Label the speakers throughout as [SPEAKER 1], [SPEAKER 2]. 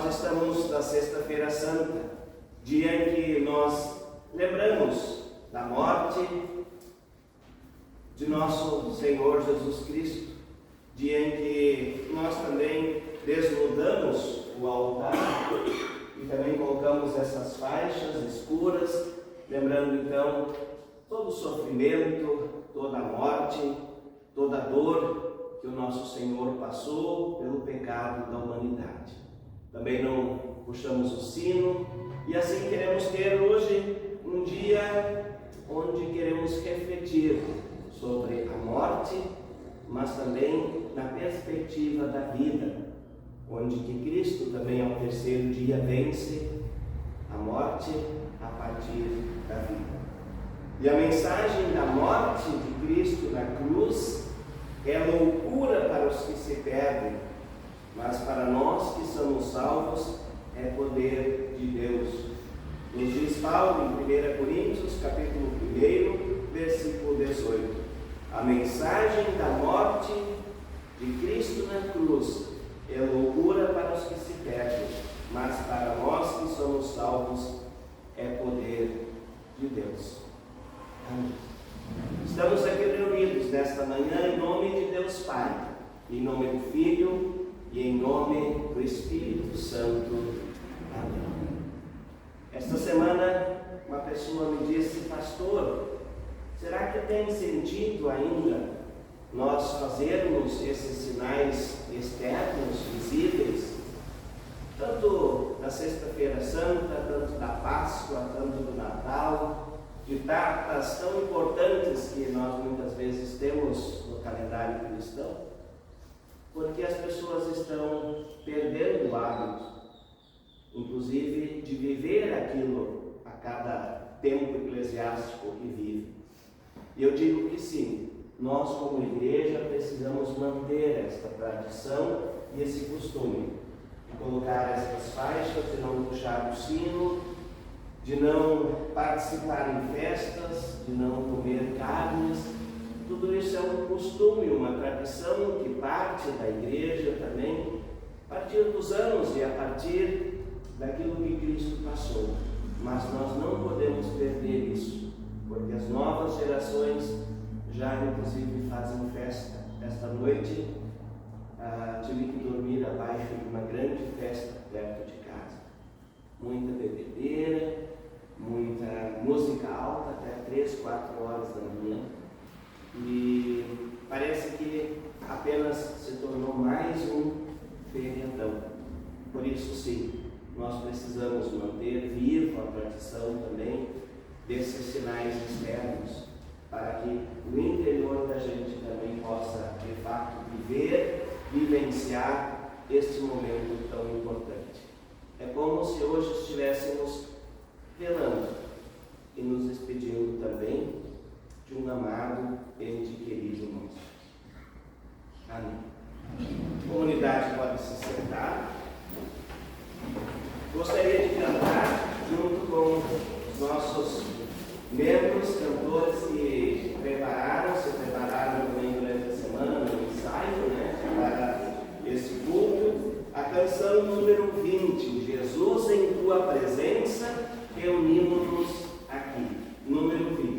[SPEAKER 1] Nós estamos na Sexta-feira Santa, dia em que nós lembramos da morte de nosso Senhor Jesus Cristo, dia em que nós também desnudamos o altar e também colocamos essas faixas escuras, lembrando então todo o sofrimento, toda a morte, toda a dor que o nosso Senhor passou pelo pecado da humanidade. Também não puxamos o sino e assim queremos ter hoje um dia onde queremos refletir sobre a morte, mas também na perspectiva da vida, onde que Cristo também ao terceiro dia vence a morte a partir da vida. E a mensagem da morte de Cristo na cruz é loucura para os que se perdem, mas para nós que somos salvos é poder de Deus. Nos diz Paulo em 1 Coríntios, capítulo 1, versículo 18. A mensagem da morte de Cristo na cruz é loucura para os que se perdem, mas para nós que somos salvos é poder de Deus. Amém. Estamos aqui reunidos nesta manhã em nome de Deus Pai, em nome do Filho e em nome do Espírito Santo. Amém. Esta semana uma pessoa me disse: pastor, será que tem sentido ainda nós fazermos esses sinais externos, visíveis, tanto da Sexta-feira Santa, tanto da Páscoa, tanto do Natal, de datas tão importantes que nós muitas vezes temos no calendário cristão? Porque as pessoas estão perdendo o hábito, inclusive de viver aquilo a cada tempo eclesiástico que vive. E eu digo que sim, nós como igreja precisamos manter esta tradição e esse costume de colocar essas faixas, de não puxar o sino, de não participar em festas, de não comer carnes. Tudo isso é um costume, uma tradição que parte da igreja também, a partir dos anos e a partir daquilo que Cristo passou. Mas nós não podemos perder isso, porque as novas gerações já inclusive fazem festa. Esta noite tive que dormir abaixo de uma grande festa perto de casa. Muita bebedeira, muita música alta até 3, 4 horas da manhã. E parece que apenas se tornou mais um feriadão. Por isso sim, nós precisamos manter viva a tradição também desses sinais externos, para que o interior da gente também possa, de fato, vivenciar este momento tão importante. É como se hoje estivéssemos velando e nos despedindo também de um amado ente querido nosso. Amém. A comunidade pode se sentar. Gostaria de cantar junto com os nossos membros, cantores que se prepararam também durante a semana no ensaio, para esse culto, a canção número 20, Jesus em Tua Presença, reunimos-nos aqui, número 20.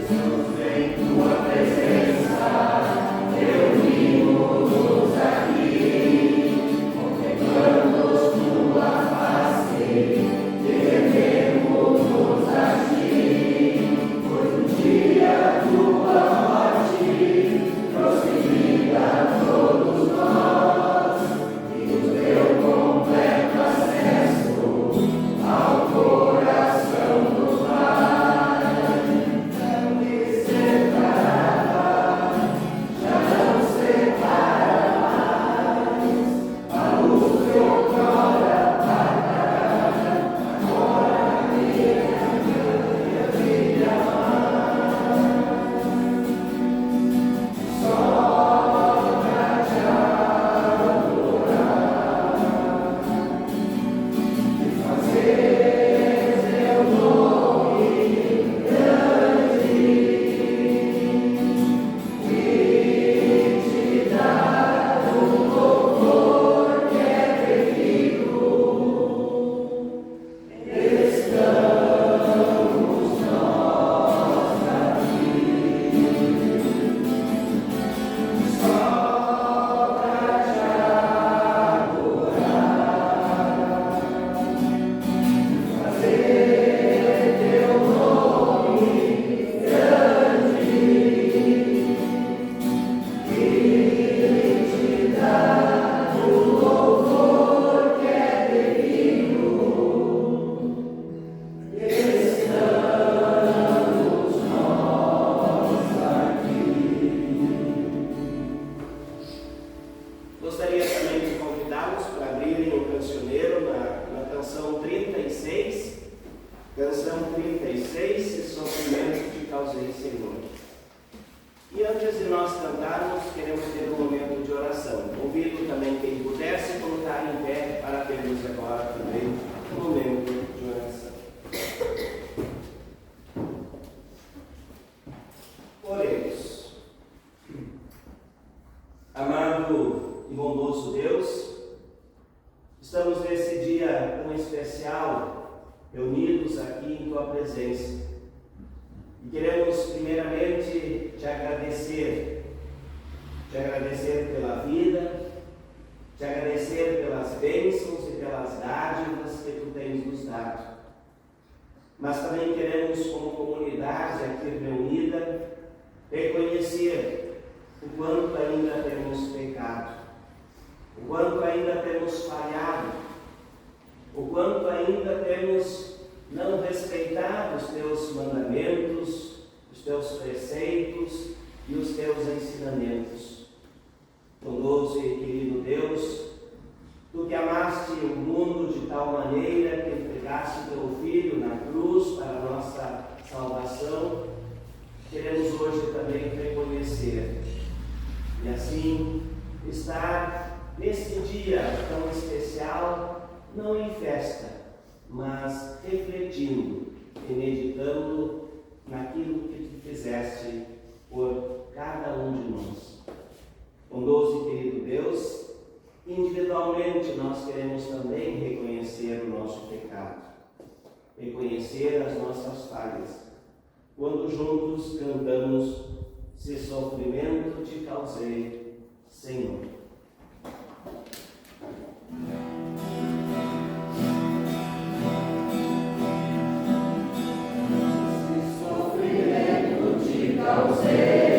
[SPEAKER 1] Jesus em antes de nós cantarmos, queremos ter um momento de oração. Convido também quem pudesse colocar em pé para termos agora também um momento de oração. Oremos. Amado e bondoso Deus, estamos nesse dia tão especial, reunidos aqui em Tua presença. E queremos primeiramente te agradecer pela vida, te agradecer pelas bênçãos e pelas dádivas que Tu tens nos dado. Mas também queremos, como comunidade aqui reunida, reconhecer o quanto ainda temos pecado, o quanto ainda temos falhado, o quanto ainda temos não respeitado os Teus mandamentos, os Teus preceitos e os Teus ensinamentos. Bondoso e querido Deus, Tu que amaste o mundo de tal maneira que entregaste Teu Filho na cruz para a nossa salvação, queremos hoje também reconhecer e assim estar nesse dia tão especial, não em festa, mas refletindo e meditando naquilo que Tu fizeste por cada um de nós. Bondoso e querido Deus, individualmente nós queremos também reconhecer o nosso pecado, reconhecer as nossas falhas, quando juntos cantamos: se sofrimento te causei, Senhor. Se sofrimento te causei,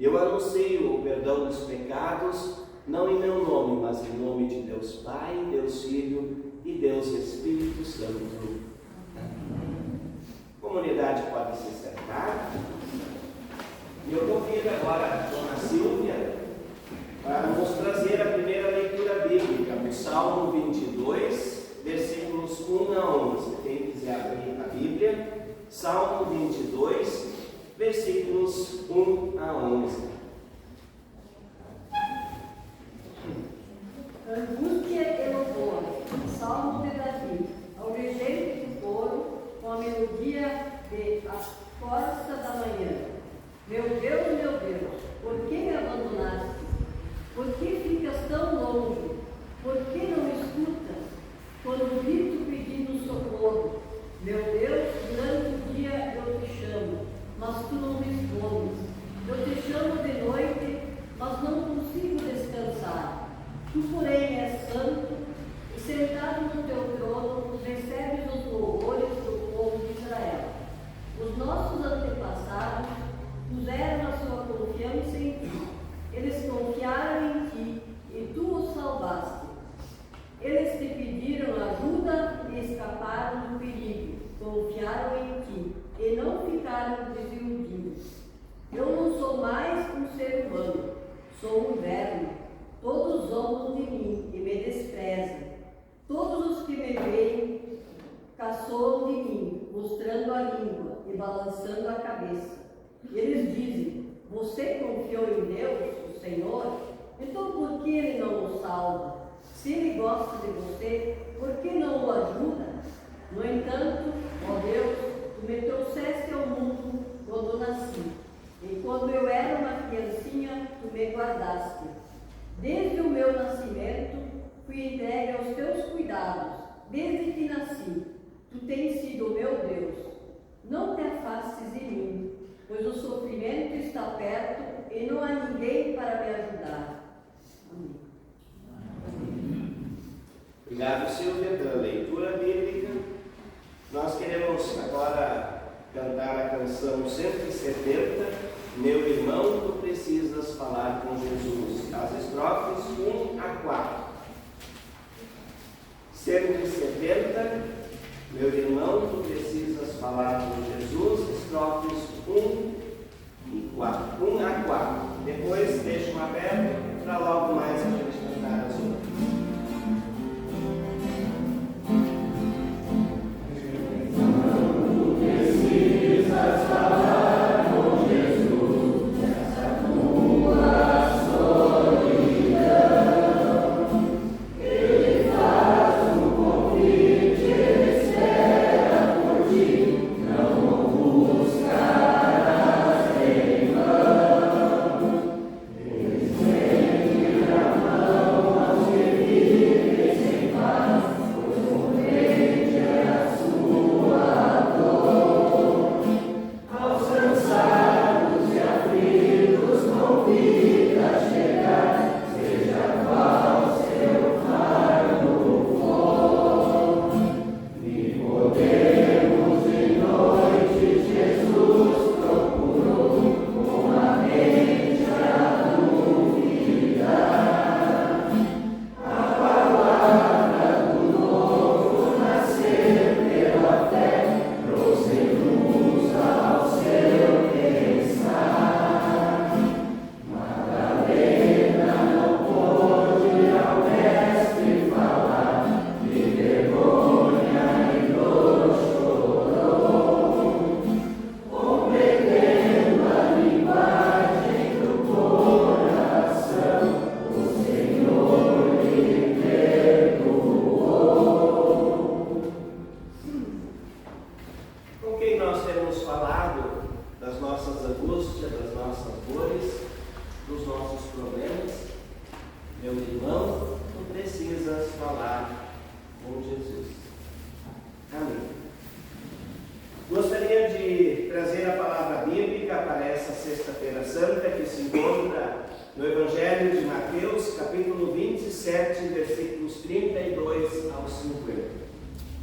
[SPEAKER 1] eu anuncio o perdão dos pecados, não em meu nome, mas em nome de Deus Pai, Deus Filho e Deus Espírito Santo. A comunidade pode se sentar. E eu convido agora a dona Silvia para nos trazer a primeira leitura bíblica, do Salmo 22, versículos 1 a 11. Quem quiser abrir a Bíblia, Salmo 22, versículos 1 a 11.
[SPEAKER 2] Angústia e louvor, Salmo de Davi, ao regente do coro, com a melodia de A Força da Manhã. Meu Deus, por que me abandonaste? Por que ficas tão longe? Por que não escutas quando grito pedindo socorro? Meu Deus, durante o dia eu te chamo, mas tu não respondes. Eu te chamo de noite, mas não consigo descansar. Tu, porém, és santo, e sentado no teu trono, recebes os louvores do povo de Israel. Os nossos antepassados desiludindo. Eu não sou mais um ser humano, sou um verme. Todos zombam de mim e me desprezam. Todos os que me veem caçoam de mim, mostrando a língua e balançando a cabeça. E eles dizem: você confiou em Deus, o Senhor? Então por que Ele não o salva? Se Ele gosta de você, por que não o ajuda? No entanto, ó Deus, Tu me trouxeste ao mundo quando nasci. E quando eu era uma criancinha, Tu me guardaste. Desde o meu nascimento, fui entregue aos Teus cuidados. Desde que nasci, Tu tens sido o meu Deus. Não te afastes de mim, pois o sofrimento está perto e não há ninguém para me ajudar. Amém.
[SPEAKER 1] Obrigado, Silvia, pela leitura bíblica. Nós queremos agora cantar a canção 170, Meu Irmão, Tu Precisas Falar com Jesus. As estrofes 1 a 4. 170, Meu Irmão, Tu Precisas Falar com Jesus. Estrofes 1 e 4. 1 a 4. Depois deixo aberto para logo mais a gente cantar as outras.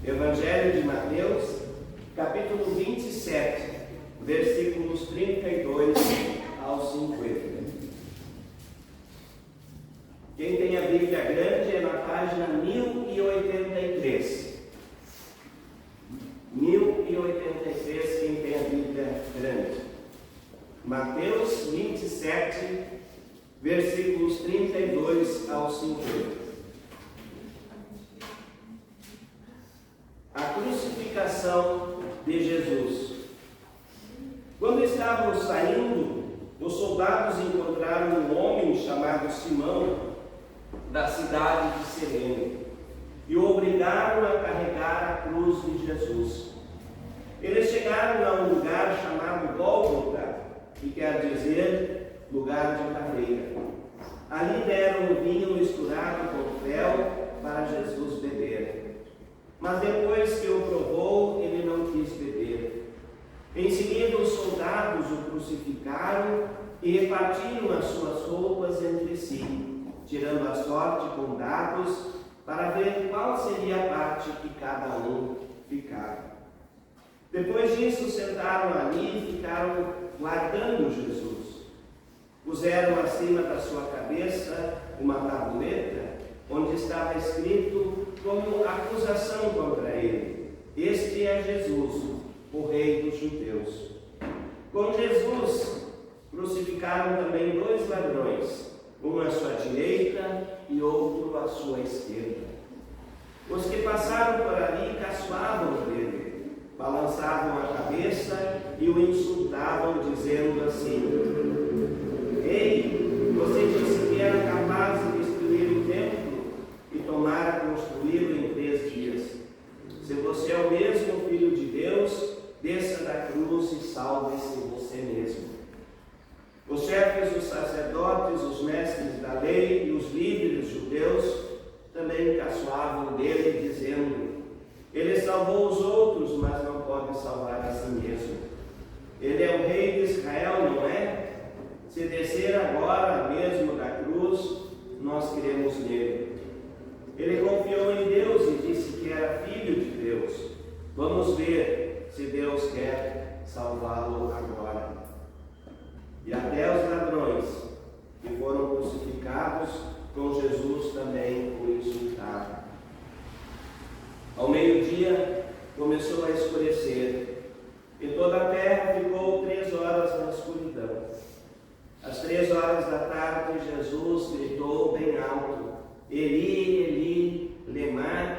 [SPEAKER 1] Evangelho de Mateus, capítulo 27, versículos 32 ao 50. Quem tem a Bíblia grande é na página 1083. 1083, quem tem a Bíblia grande. Mateus 27, versículos 32 ao 50. A crucificação de Jesus. Quando estavam saindo, os soldados encontraram um homem chamado Simão, da cidade de Cirene, e o obrigaram a carregar a cruz de Jesus. Eles chegaram a um lugar chamado Gólgota, que quer dizer lugar de caveira. Ali deram o vinho misturado com fel para Jesus beber. Mas depois que o provou, ele não quis beber. Em seguida, os soldados o crucificaram e repartiram as suas roupas entre si, tirando a sorte com dados para ver qual seria a parte que cada um ficava. Depois disso, sentaram ali e ficaram guardando Jesus. Puseram acima da sua cabeça uma tabuleta onde estava escrito como acusação contra ele: este é Jesus, o Rei dos Judeus. Com Jesus crucificaram também 2 ladrões, um à sua direita e outro à sua esquerda. Os que passaram por ali caçoavam dele, balançavam a cabeça e o insultavam, dizendo assim: Ei, você disse que era capaz de destruir o templo e tomar a construí-lo em 3 dias. Se você é o mesmo Filho de Deus, desça da cruz e salve-se você mesmo. Os chefes dos sacerdotes, os mestres da lei e os líderes judeus também caçoavam dele, dizendo: Ele salvou os outros, mas não pode salvar a si mesmo. Ele é o rei de Israel, não é? Se descer agora mesmo da cruz, nós cremos nele. Ele confiou em Deus e disse que era filho de Deus. Vamos ver se Deus quer salvá-lo agora. E até os ladrões que foram crucificados com Jesus também o insultaram. Ao meio-dia começou a escurecer e toda a terra ficou 3 horas na escuridão. Às 3 horas da tarde, Jesus gritou bem alto: Eli, Eli, lema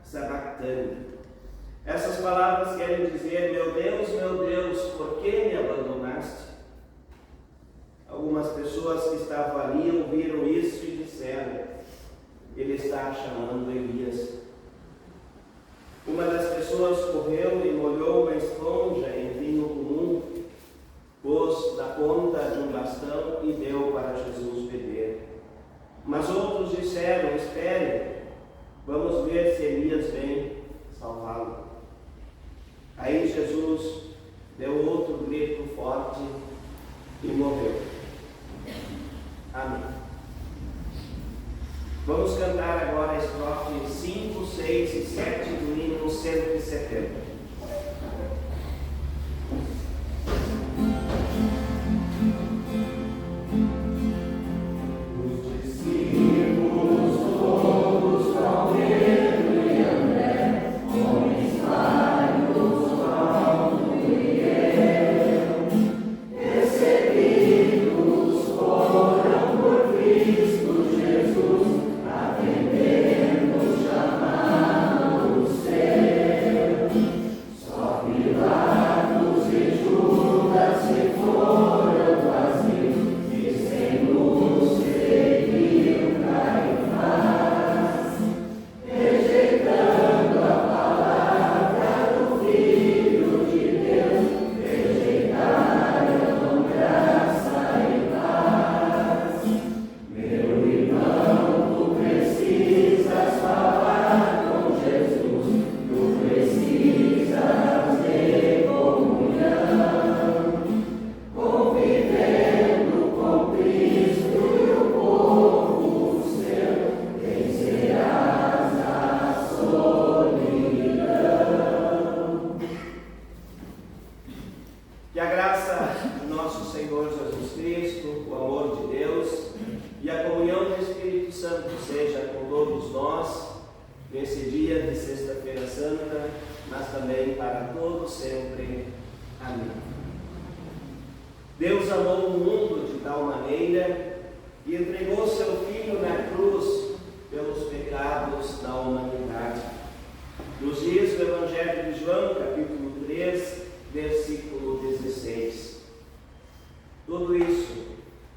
[SPEAKER 1] sabachthani. Essas palavras querem dizer: meu Deus, por que me abandonaste? Algumas pessoas que estavam ali ouviram isso e disseram: ele está chamando Elias. Uma das pessoas correu e molhou uma esponja em vinho comum, pôs da ponta de um bastão e deu para Jesus beber. Mas outros disseram: espere, vamos ver se Elias vem salvá-lo. Aí Jesus deu outro grito forte e morreu. Amém. Vamos cantar agora a estrofe 5, 6 e 7 do hino 170. Deus amou o mundo de tal maneira que entregou seu Filho na cruz pelos pecados da humanidade. Nos dias do Evangelho de João, capítulo 3, versículo 16. Tudo isso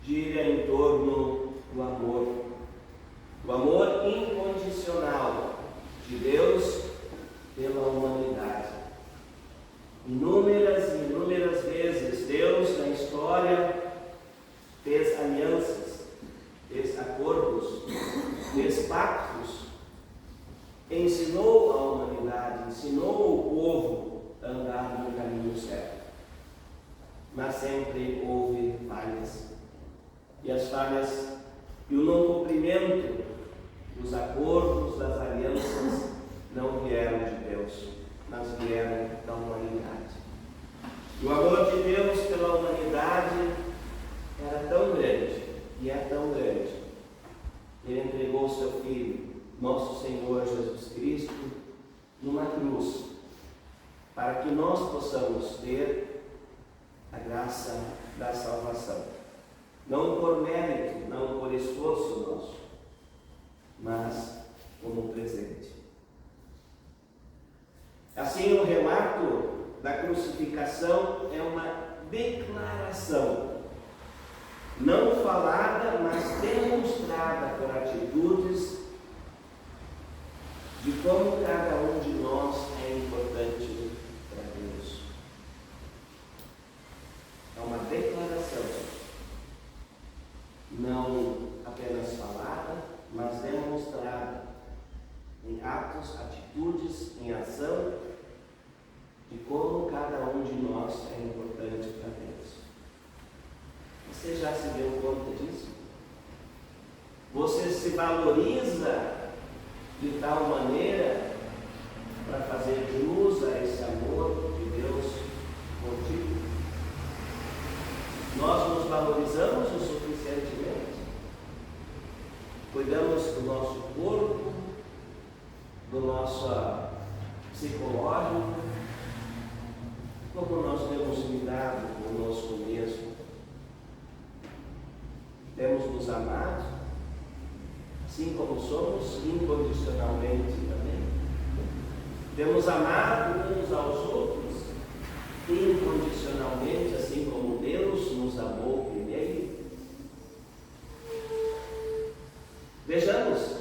[SPEAKER 1] gira em torno do amor. O amor incondicional de Deus pela humanidade. Inúmeras e inúmeras vezes Deus na história fez alianças, fez acordos, fez pactos, ensinou a humanidade, ensinou o povo a andar no caminho certo. Mas sempre houve falhas. E as falhas e o não cumprimento dos acordos, das alianças, não vieram de Deus, mas vieram da humanidade. E o amor de Deus pela humanidade era tão grande, e é tão grande, que Ele entregou o seu Filho, nosso Senhor Jesus Cristo, numa cruz, para que nós possamos ter a graça graça da salvação. Não por mérito, não por esforço nosso, mas como presente. Assim, o relato da crucificação é uma declaração, não falada, mas demonstrada por atitudes de como cada um de nós é importante para Deus. É uma declaração, não apenas falada, mas demonstrada em atos, atitudes, em ação, de como cada um de nós é importante para Deus. Você já se deu conta disso? Você se valoriza de tal maneira para fazer jus a esse amor de Deus contigo? Nós nos valorizamos o suficientemente? Cuidamos do nosso corpo, do nosso psicológico? Como nós temos lidado conosco mesmo? Temos nos amado, assim como somos, incondicionalmente também? Temos amado uns aos outros, incondicionalmente, assim como Deus nos amou primeiro? Vejamos,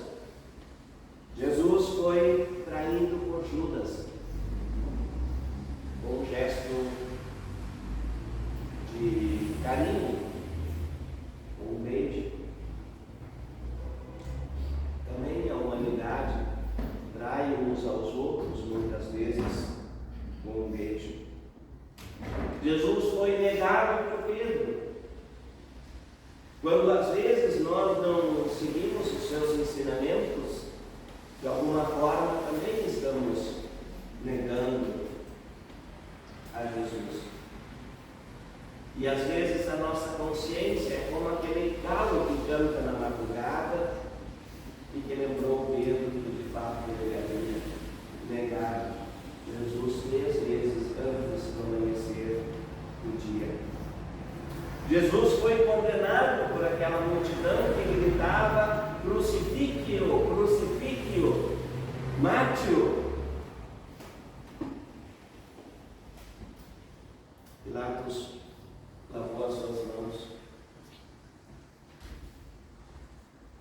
[SPEAKER 1] Jesus foi traído por Judas, com um gesto de carinho, um beijo. Também a humanidade trai uns aos outros, muitas vezes, com um beijo. Jesus foi negado por Pedro. Quando às vezes nós não seguimos os seus ensinamentos, de alguma forma também estamos negando a Jesus. E às vezes a nossa consciência é como aquele galo que canta na madrugada e que lembrou Pedro que de fato ele havia negado Jesus 3 vezes antes do amanhecer do dia. Jesus foi condenado por aquela multidão que gritava: crucifique-o, crucifique-o, mate-o. Pilatos lavou as suas mãos.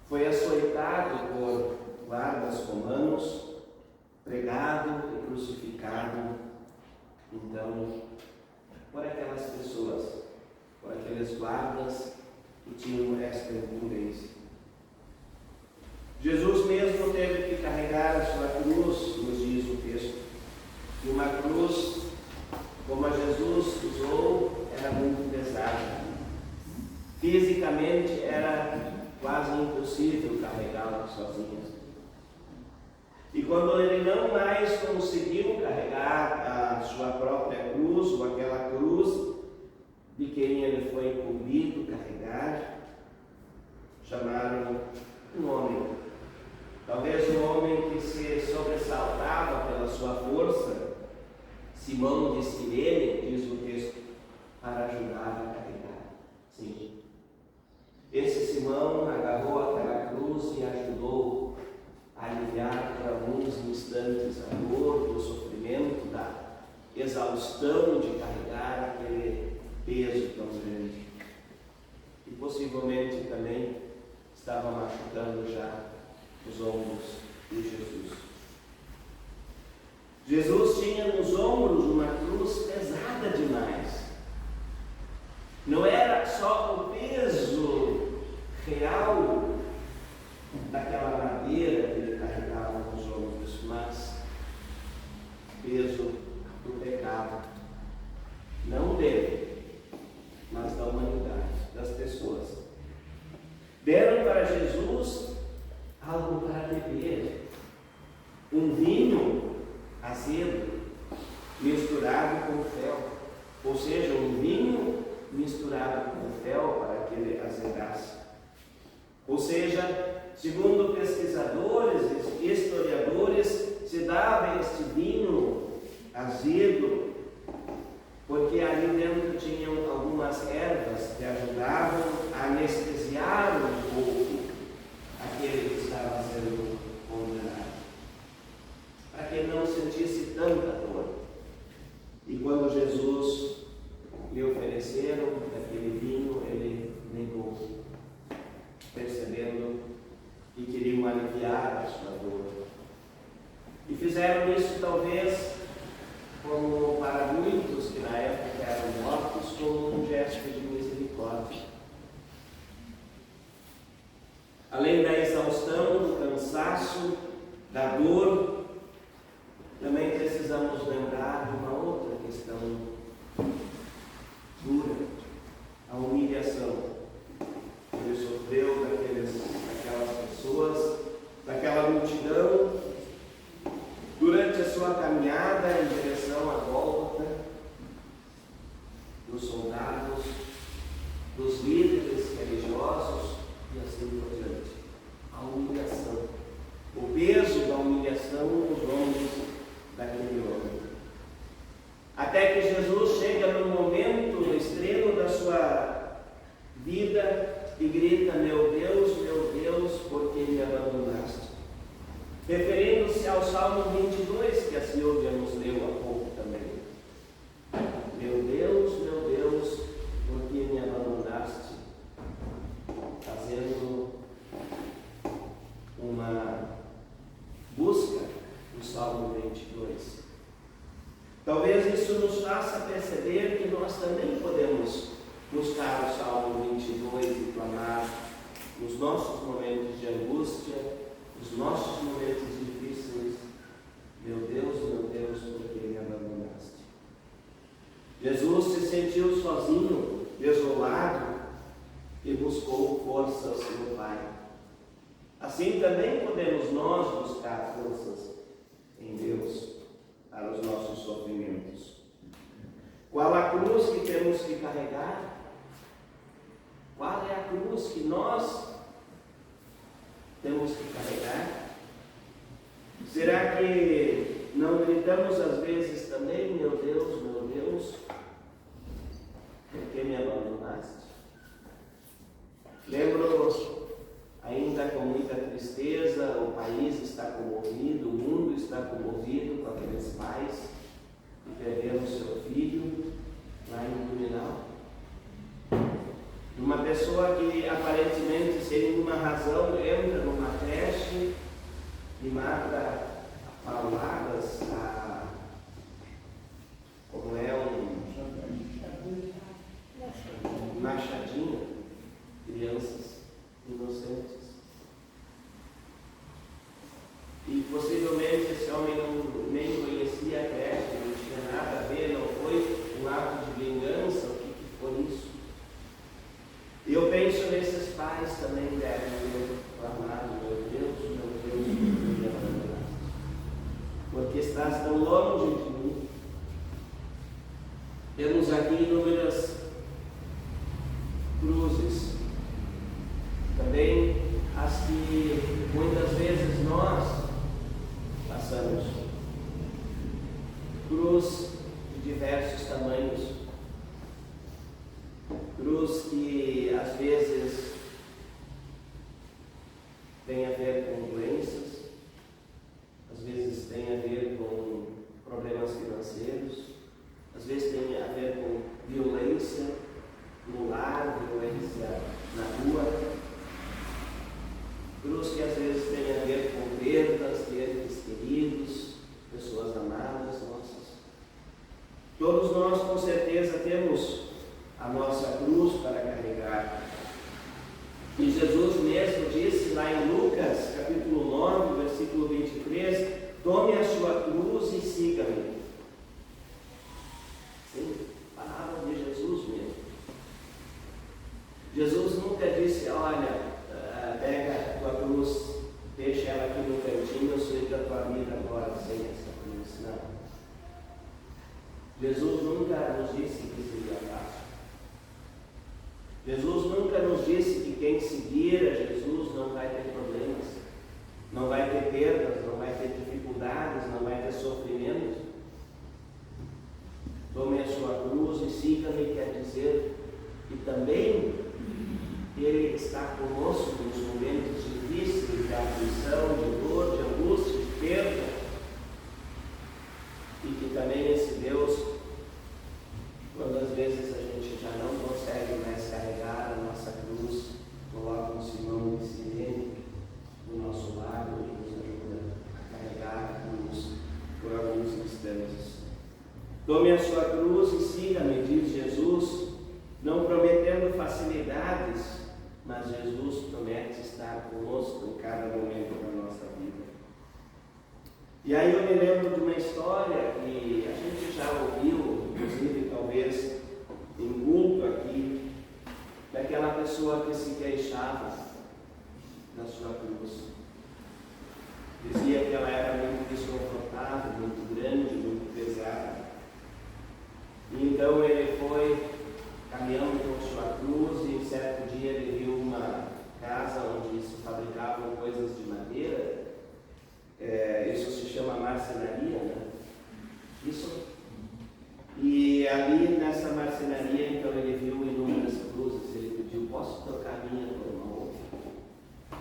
[SPEAKER 1] Foi açoitado por guardas romanos, pregado e crucificado, então, por aquelas pessoas, por aqueles guardas que tinham esta incumbência. Jesus mesmo teve que carregar a sua cruz, nos diz o texto, e uma cruz, como a Jesus usou, era muito pesada. Fisicamente era quase impossível carregá-la sozinho. E quando ele não mais conseguiu carregar a sua própria cruz, ou aquela cruz de quem ele foi incumbido carregar, chamaram um homem. Talvez um homem que se sobressaltava pela sua força, Simão de Cirene, diz o texto, para ajudar a carregar. Sim. Esse Simão agarrou aquela cruz e ajudou a aliviar por alguns instantes a dor, o sofrimento, da exaustão de carregar aquele peso tão grande. E possivelmente também estava machucando já os ombros de Jesus. Jesus tinha nos ombros uma cruz pesada demais. Não era só o peso real daquela madeira que ele carregava nos ombros, mas peso do pecado, não dele, mas da humanidade, das pessoas. Deram para Jesus algo para beber, um vinho azedo misturado com fel, ou seja, um vinho misturado com fel para que ele azedasse. Ou seja, segundo pesquisadores e historiadores, se dava este vinho azedo porque porque ali dentro tinham algumas ervas que ajudavam a anestesiar um pouco aquele que estava sendo condenado, para que ele não sentisse tanta dor. E quando Jesus lhe ofereceram aquele vinho, ele negou, percebendo que queriam aliviar a sua dor. E fizeram isso talvez como para muitos que na época eram mortos, como um gesto de misericórdia. Além da exaustão, do cansaço, da dor, também precisamos lembrar de uma outra questão dura, a humilhação que ele sofreu daquelas pessoas, daquela multidão, durante a sua caminhada em direção à Gólgota, dos soldados, dos líderes religiosos e assim por diante. A humilhação, o peso da humilhação nos ombros daquele homem. Até que Jesus chega no momento, no extremo da sua vida e grita: meu Deus, por que me abandonaste? Referindo-se ao Salmo 22, que a Silvia nos leu há pouco também. Meu Deus, por que me abandonaste? Fazendo uma busca no Salmo 22. Talvez isso nos faça perceber que nós também podemos buscar o Salmo 22 e clamar nos nossos momentos de angústia, nos nossos momentos difíceis: meu Deus, por que me abandonaste? Jesus se sentiu sozinho, desolado e buscou forças no Pai. Assim também podemos nós buscar forças em Deus para os nossos sofrimentos. Qual a cruz que temos que carregar? Qual é a cruz que nós temos que carregar? Será que não gritamos às vezes também: meu Deus, por que me abandonaste? Lembro, ainda com muita tristeza, o país está comovido, o mundo está comovido com aqueles pais que perderam seu filho lá em Blumenau. Uma pessoa que aparentemente, sem nenhuma razão, entra numa creche e mata a pauladas, como é machadinha, crianças inocentes. E possivelmente esse homem nem conhecia a creche, não tinha nada a ver, não foi um ato de vingança, o que foi isso? E eu penso nesses pais também devem ter clamado: meu Deus, por que me abandonaste? Porque estás tão longe de mim. Temos aqui inúmeras cruzes, também as que muitas vezes nós passamos. Cruz de diversos tamanhos, cruz que às vezes tem a ver com doenças, às vezes tem a ver com problemas financeiros, às vezes tem a ver com violência no lar, violência na rua, cruz que às vezes tem a ver com perdas de entes queridos, pessoas amadas nossas. Todos nós com certeza temos a nossa cruz para carregar. E Jesus mesmo disse lá em Lucas, capítulo 9, versículo 23, tome a sua cruz e siga-me. Sim, palavra de Jesus mesmo. Jesus nunca disse: olha, pega a tua cruz, deixa ela aqui no cantinho, siga a tua vida agora sem essa cruz. Não. Jesus nunca nos disse que seria fácil. Jesus nunca nos disse que quem seguir a Jesus não vai ter problemas, não vai ter perdas, não vai ter dificuldades, não vai ter sofrimento. Tome a sua cruz e siga-me quer dizer que também Ele está conosco nos momentos difíceis, de aflição, de dor, de angústia, de perda. E que também esse Deus, quando às vezes a gente já não consegue mais carregar a nossa cruz, coloca um Simão de Cirene do nosso lado e nos ajuda a carregar a cruz por alguns instantes. Tome a sua cruz e siga-me, diz Jesus, não prometendo facilidades, mas Jesus promete estar conosco em cada momento da nossa vida. E aí eu me lembro de uma história que a gente já ouviu, inclusive talvez em culto aqui, daquela pessoa que se queixava da sua cruz. Dizia que ela era muito desconfortável, muito grande, muito pesada. E então ele foi caminhando com sua cruz e certo dia ele viu uma casa onde se fabricavam coisas de madeira. Isso se chama marcenaria, né? Isso. E ali nessa marcenaria, então ele viu inúmeras cruzes. Ele pediu: posso trocar a minha por uma outra?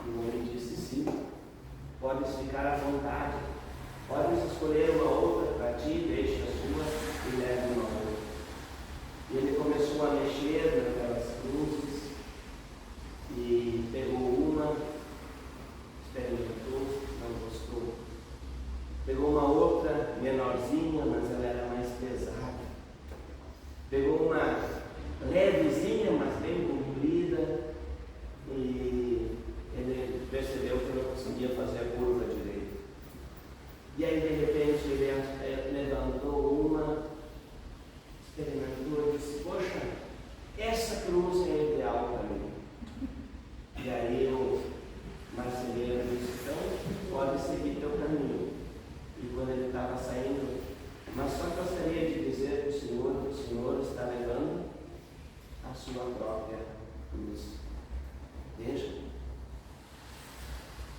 [SPEAKER 1] E o homem disse: sim, podes ficar à vontade. Podes escolher uma outra para ti, deixa a sua e leve uma outra. E ele começou a mexer naquelas cruzes e pegou uma, experimentou, não gostou. Pegou uma outra menorzinha, mas ela era mais pesada. Pegou uma levezinha, mas bem comprida, e ele percebeu que não conseguia fazer a curva direito. E aí, de repente, ele levantou uma, experimentou e disse: poxa, essa cruz é ideal para mim. E aí o marceneiro disse: então pode seguir teu caminho. E quando ele estava saindo: mas só gostaria de dizer para o Senhor que o Senhor está levando a sua própria cruz. Veja,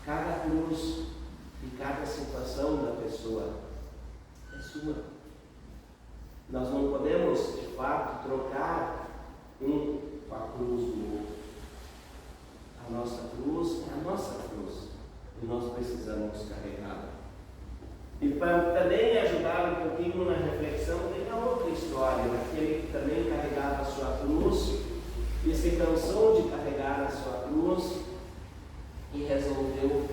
[SPEAKER 1] cada cruz e cada situação da pessoa é sua. Nós não podemos, de fato, trocar um com a cruz do outro. A nossa cruz é a nossa cruz e nós precisamos carregá-la. E para também ajudar um pouquinho na reflexão, tem a outra história, daquele que também carregava a sua cruz e se cansou de carregar a sua cruz e resolveu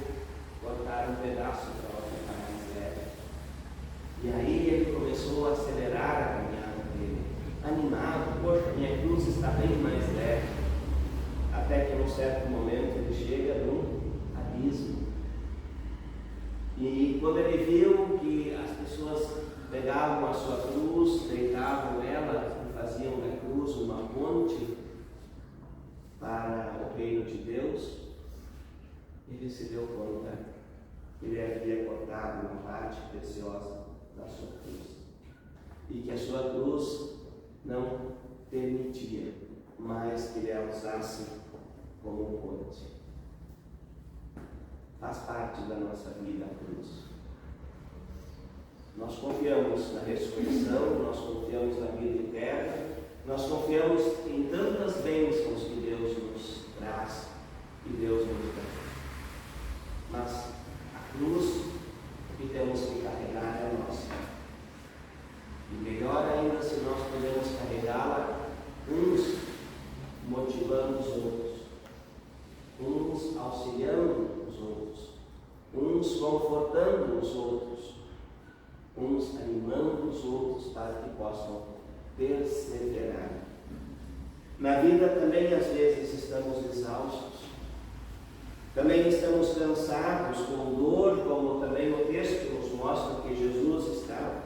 [SPEAKER 1] cortar um pedaço para ela ficar mais leve. E aí ele começou a acelerar a caminhada dele, animado: poxa, minha cruz está bem mais leve. Até que em um certo momento ele chega num abismo. E quando ele viu que as pessoas pegavam a sua cruz, deitavam ela e faziam da cruz uma ponte para o reino de Deus, ele se deu conta que ele havia cortado uma parte preciosa da sua cruz. E que a sua cruz não permitia mais que ele a usasse como ponte. Faz parte da nossa vida a cruz. Nós confiamos na ressurreição, nós confiamos na vida eterna, nós confiamos em tantas bênçãos que Deus nos traz e Deus nos dá. Mas a cruz que temos que carregar é nossa. E melhor ainda se nós podemos carregá-la, uns motivando os outros, uns auxiliando os outros, uns confortando os outros, uns animando os outros para que possam perseverar. Na vida também às vezes estamos exaustos, também estamos cansados, com dor, como também o texto nos mostra que Jesus estava.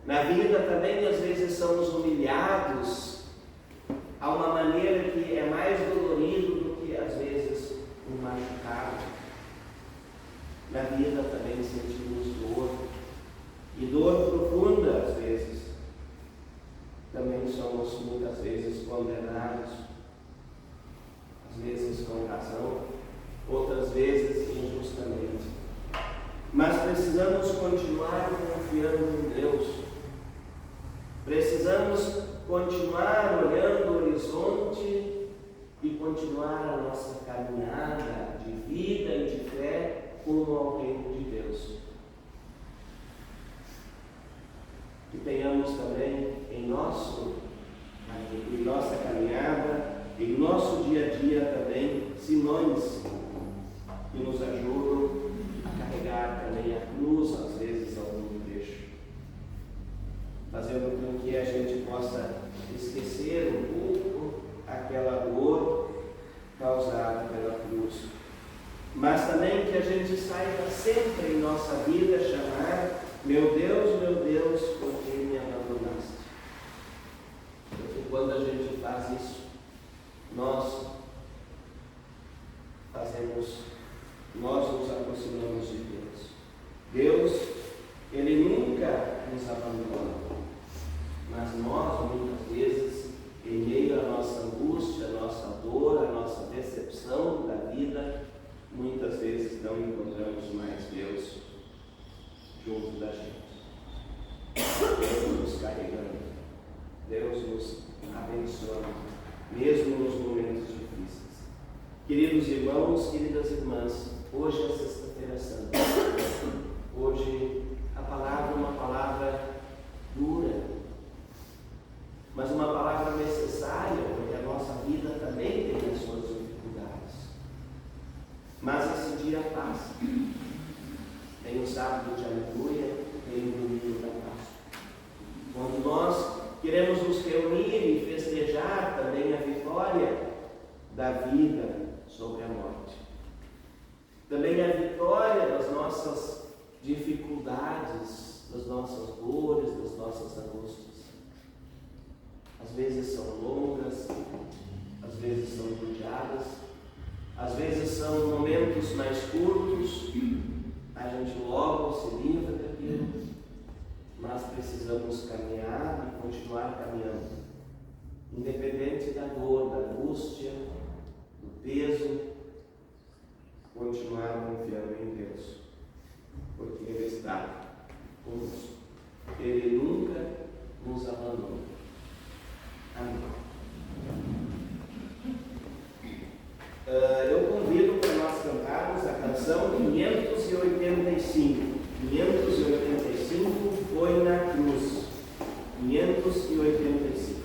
[SPEAKER 1] Na vida também às vezes somos humilhados a uma maneira que é mais dolorido do que às vezes um machucado. Na vida também sentimos dor, e dor profunda às vezes. Também somos muitas vezes condenados, às vezes com razão, outras vezes injustamente. Mas precisamos continuar confiando em Deus. Precisamos continuar olhando o horizonte e continuar a nossa caminhada de vida e de fé rumo ao reino de Deus. Que tenhamos também em nossa caminhada, em nosso dia a dia também, simões que nos ajudam a carregar também a cruz, às vezes, algum trecho, fazendo com que a gente possa esquecer um pouco aquela dor causada pela cruz, mas também que a gente saiba sempre em nossa vida chamar: meu Deus, por que me abandonaste? Porque quando a gente faz isso, nós nos aproximamos de Deus. Deus, Ele nunca nos abandona, mas nós, muitas vezes, em meio à nossa angústia, à nossa dor, à nossa decepção da vida, muitas vezes não encontramos mais Deus junto da gente. Deus nos carregando, Deus nos abençoando, mesmo nos momentos difíceis. Queridos irmãos, queridas irmãs, hoje é Sexta-feira Santa. Hoje a palavra é uma palavra dura, mas uma palavra necessária, porque a nossa vida também tem as suas dificuldades. Mas esse dia passa. Tem o sábado de aleluia, tem o domingo da Páscoa. Quando nós queremos nos reunir e festejar também a vitória da vida sobre a morte. Também a vitória das nossas dificuldades, das nossas dores, das nossas angústias. Às vezes são longas, às vezes são judiadas, às vezes são momentos mais curtos, a gente logo se livra daquilo, mas precisamos caminhar e continuar caminhando, independente da dor, da angústia, do peso, continuar confiando em Deus, porque Ele está conosco. Ele nunca nos abandona. Amém. Eu convido para nós cantarmos a canção 585. 585 foi na cruz. 585.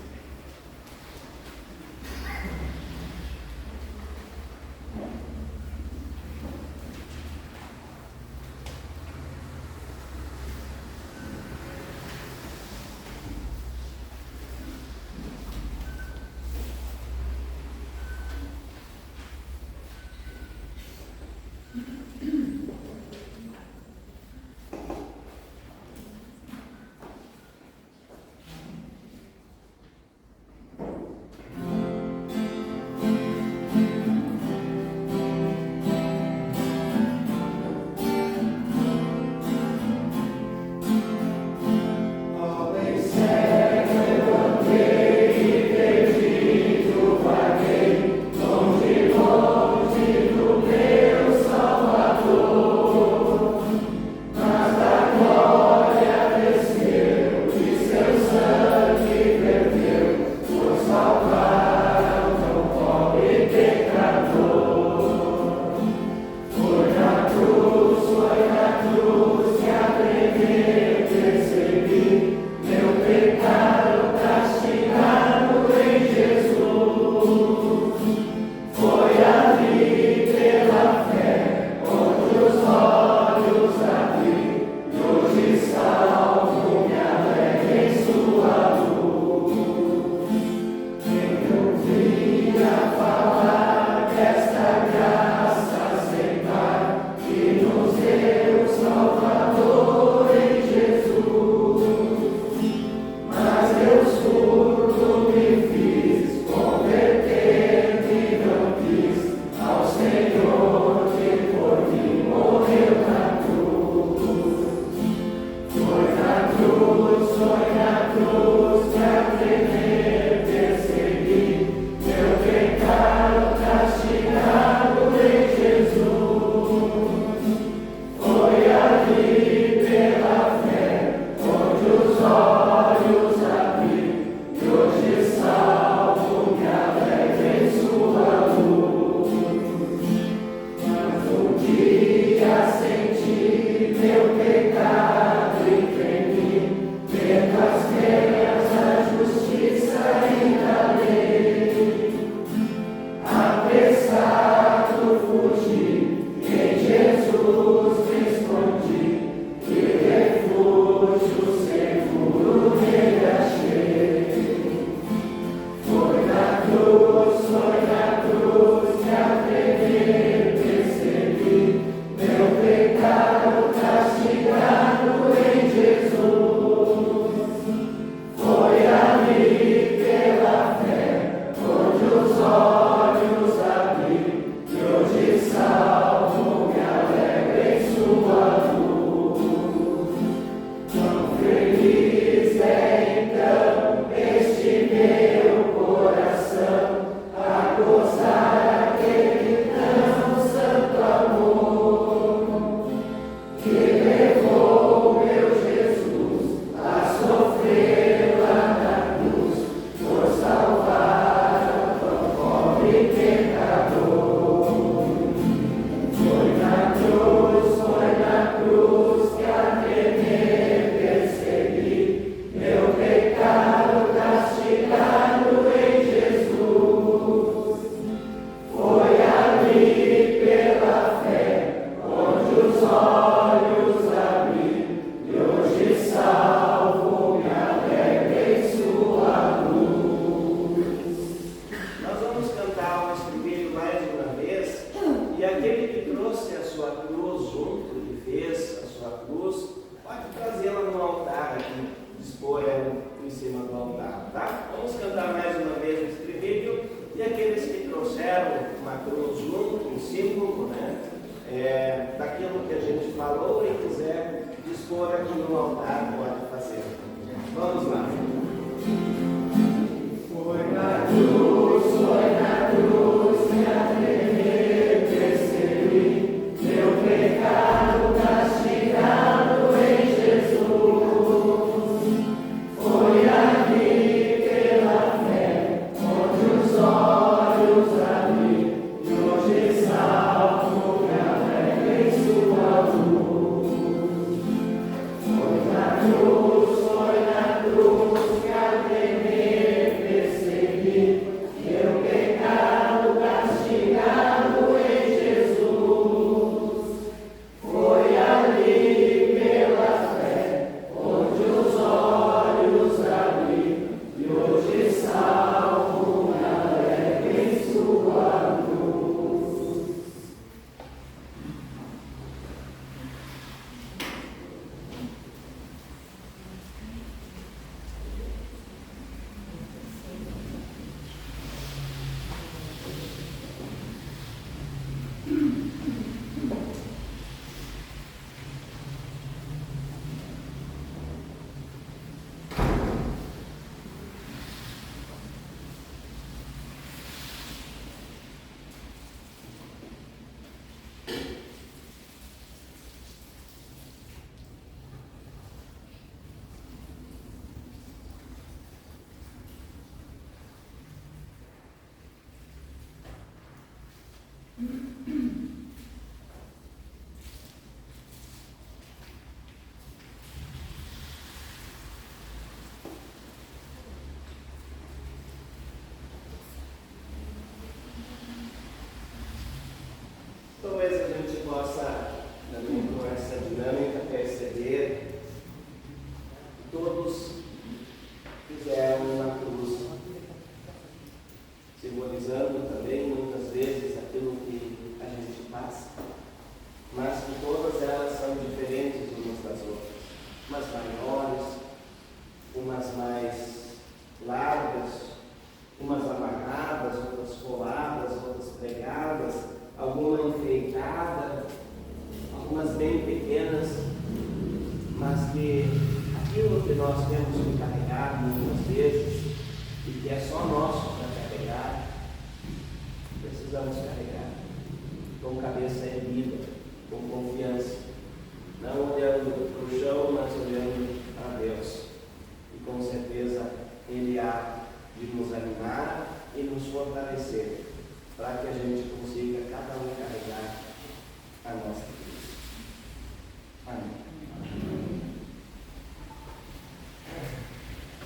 [SPEAKER 1] fizeram uma cruz junto, um símbolo, né? Daquilo que a gente falou e quiser dispor aqui no altar, pode fazer. Vamos lá. Foi na cruz que a me percebi, meu pecado castigado em Jesus. Foi ali pela fé, onde os olhos abri, e hoje salvo me alega em sua luz. Foi na cruz que a me percebi, meu pecado castigado em Jesus. Foi ali pela fé, onde os olhos abri, e hoje salvo me alega em sua luz. Talvez a gente possa, também com essa dinâmica, perceber que todos fizeram uma cruz, simbolizando também muitas vezes aquilo que a gente passa, mas que todas elas são diferentes umas das outras, umas maiores, umas mais largas, umas amarradas, outras coladas, outras pregadas, alguma enfeitada, algumas bem pequenas, mas que aquilo que nós temos que carregar muitas vezes, e que é só nosso para carregar, precisamos carregar com cabeça erguida, com confiança, não olhando para o chão, mas olhando para Deus. E com certeza Ele há de nos animar e nos fortalecer, para que a gente consiga cada um carregar a nossa cruz. Amém.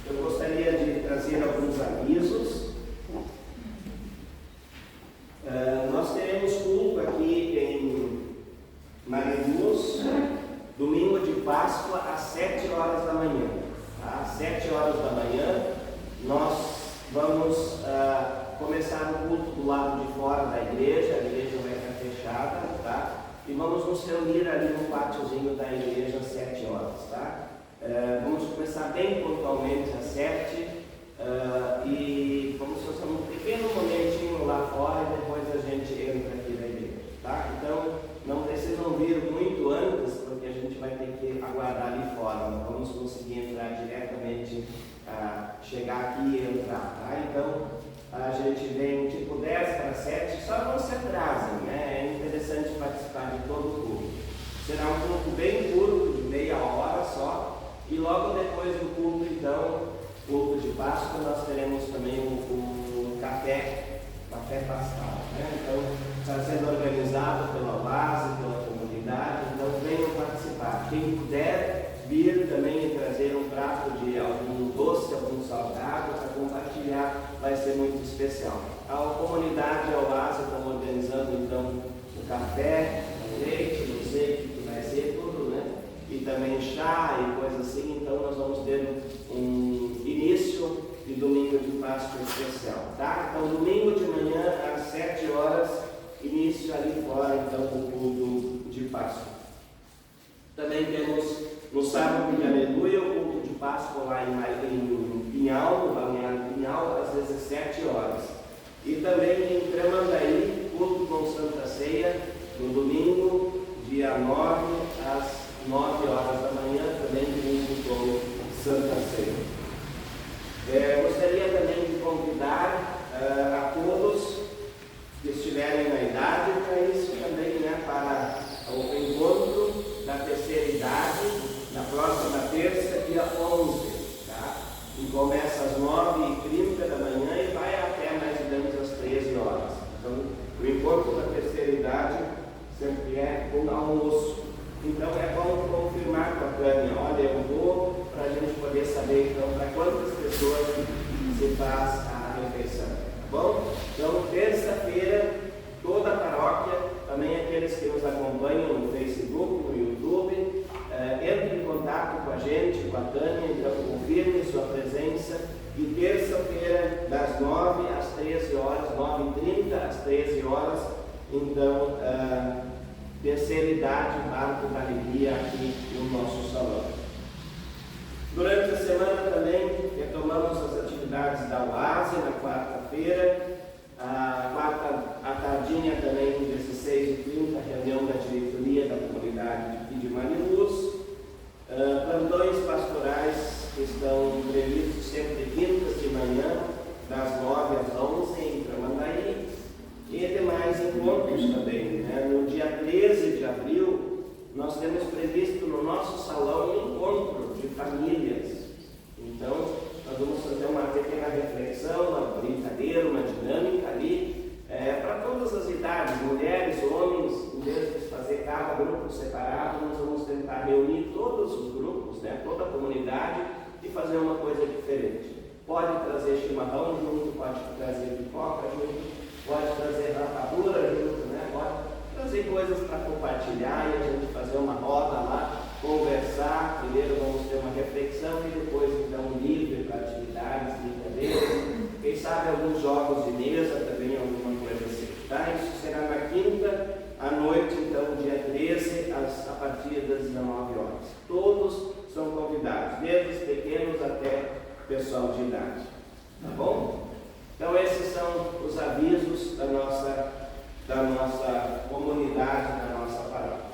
[SPEAKER 1] Eu gostaria de trazer alguns avisos. Nós teremos culto aqui em Mariluz, domingo de Páscoa, às 7 horas da manhã. Tá? Às 7 horas da manhã, nós vamos começar o culto do lado de fora da igreja, a igreja vai estar fechada, tá? E vamos nos reunir ali no pátiozinho da igreja às 7 horas, tá? Vamos começar bem pontualmente às 7 e vamos fazer um pequeno momentinho lá fora e depois a gente entra aqui na igreja, tá? Então, não precisam vir muito antes, porque a gente vai ter que aguardar ali fora, não vamos conseguir entrar diretamente, chegar aqui e entrar, tá? Então, a gente vem tipo 10 para 7, só não se atrasem, né? É interessante participar de todo o culto. Será um culto bem curto, de meia hora só, e logo depois do culto, então, culto de Páscoa, nós teremos também o café pascal, né? Então, está sendo organizado pela base, pela comunidade, então venham participar. Quem puder vir também e trazer um prato de algum doce, algum salgado para compartilhar, vai ser muito especial. A comunidade e a Oásis estão organizando então o café, o leite, não sei o que vai ser, tudo, né? E também chá e coisa assim, então nós vamos ter um início de domingo de Páscoa especial, tá? Então domingo de manhã às 7 horas, início ali fora então o culto de Páscoa. Também temos no sábado de Aleluia o culto de Páscoa lá em Pinhal, no balneário Pinhal, às 17 horas. E também em Tramandaí, culto com Santa Ceia, no domingo, dia 9, às 9 horas da manhã, também culto com Santa Ceia. Gostaria também de convidar a todos que estiverem na idade para isso também, né, para o encontro da terceira idade, na próxima terça, dia 11, tá? E começa às 9h30 da manhã e vai até mais ou menos às 13 horas. Então, o encontro da terceira idade sempre é com almoço. Então, é bom confirmar com a Tânia, olha, eu vou, para a gente poder saber, então, para quantas pessoas se faz a refeição, tá bom? Então, terça-feira, toda a paróquia, também aqueles que nos acompanham no Facebook, no YouTube, entre em contato com a gente, com a Tânia, então confirme sua presença. E terça-feira, das 9 às 13 horas, 9h30 às 13 horas, então, terceira idade, Barco da Alegria aqui no nosso salão. Durante a semana também retomamos as atividades da UASE na quarta-feira. A tardinha também, 16h30, reunião da diretoria da comunidade de Mariluz. Plantões pastorais que estão previstos sempre quintas de manhã, das 9 às 11 em Tramandaí. E demais encontros também, né? No dia 13 de abril, nós temos previsto no nosso salão um encontro de famílias. Então, nós vamos fazer uma pequena reflexão, uma brincadeira, uma dinâmica ali, para todas as idades, mulheres, homens, em vez de fazer cada grupo separado, nós vamos tentar reunir todos os grupos, né? Toda a comunidade e fazer uma coisa diferente. Pode trazer chimarrão junto, pode trazer pipoca junto, pode trazer rapadura junto, né? Pode trazer coisas para compartilhar e a gente fazer uma roda lá, conversar. Primeiro vamos ter uma reflexão e depois então um livre para atividades, brincadeiras. Quem sabe alguns jogos de mesa também, alguma coisa assim. Tá? Isso será na quinta à noite, então dia 13, a partir das 19 horas. Todos são convidados, desde os pequenos até o pessoal de idade. Tá bom? Então esses são os avisos da nossa comunidade, da nossa paróquia.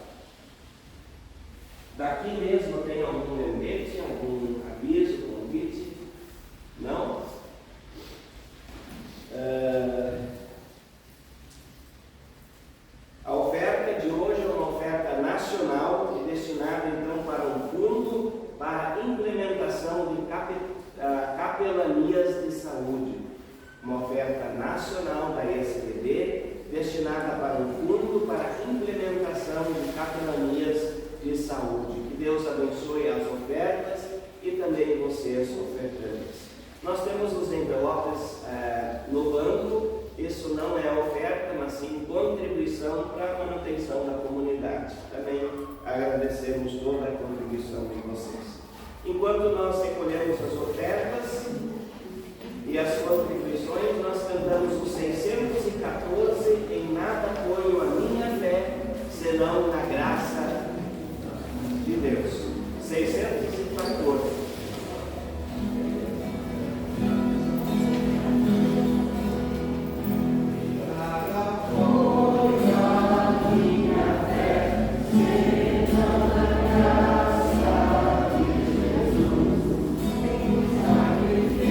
[SPEAKER 1] Daqui mesmo tem algum lembrete, algum aviso, convite? Não? A oferta de hoje é uma oferta nacional e destinada então para um fundo para implementação de capelanias de saúde. Uma oferta nacional da ESPB destinada para um fundo para implementação de capelanias de saúde. Que Deus abençoe as ofertas e também vocês, ofertantes. Nós temos os envelopes no banco. Isso não é oferta, mas sim contribuição para a manutenção da comunidade. Também agradecemos toda a contribuição de vocês. Enquanto nós recolhemos as ofertas e as contribuições, nós cantamos o 614, em nada ponho a minha fé, senão na graça de Deus. 614.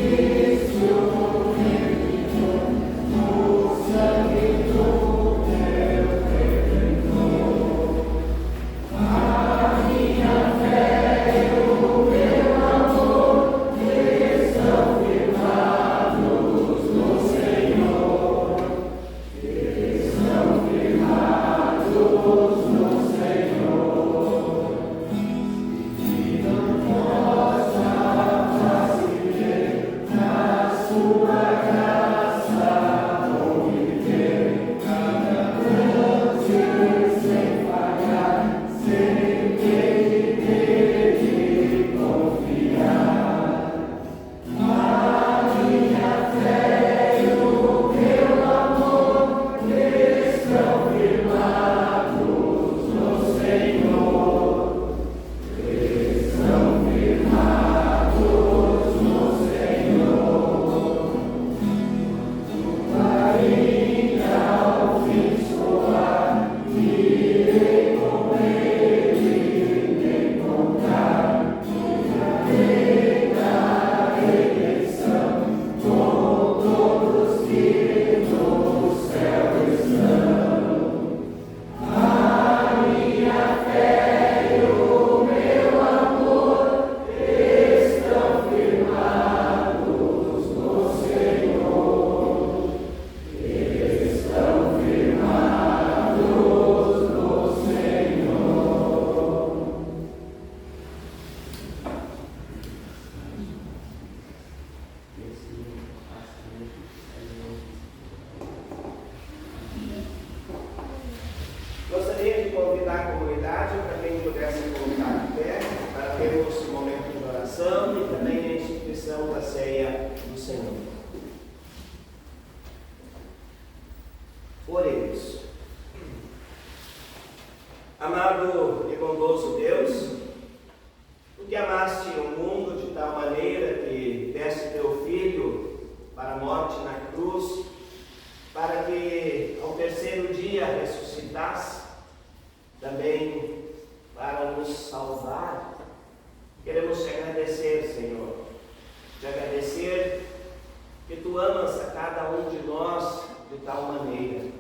[SPEAKER 3] Sacrifício,
[SPEAKER 1] Senhor. Oremos. Amado e bondoso Deus, tu que amaste o mundo de tal maneira que deste teu Filho para a morte na cruz, para que ao terceiro dia ressuscitasse, também para nos salvar, queremos te agradecer, Senhor. Te agradecer que tu amas a cada um de nós de tal maneira.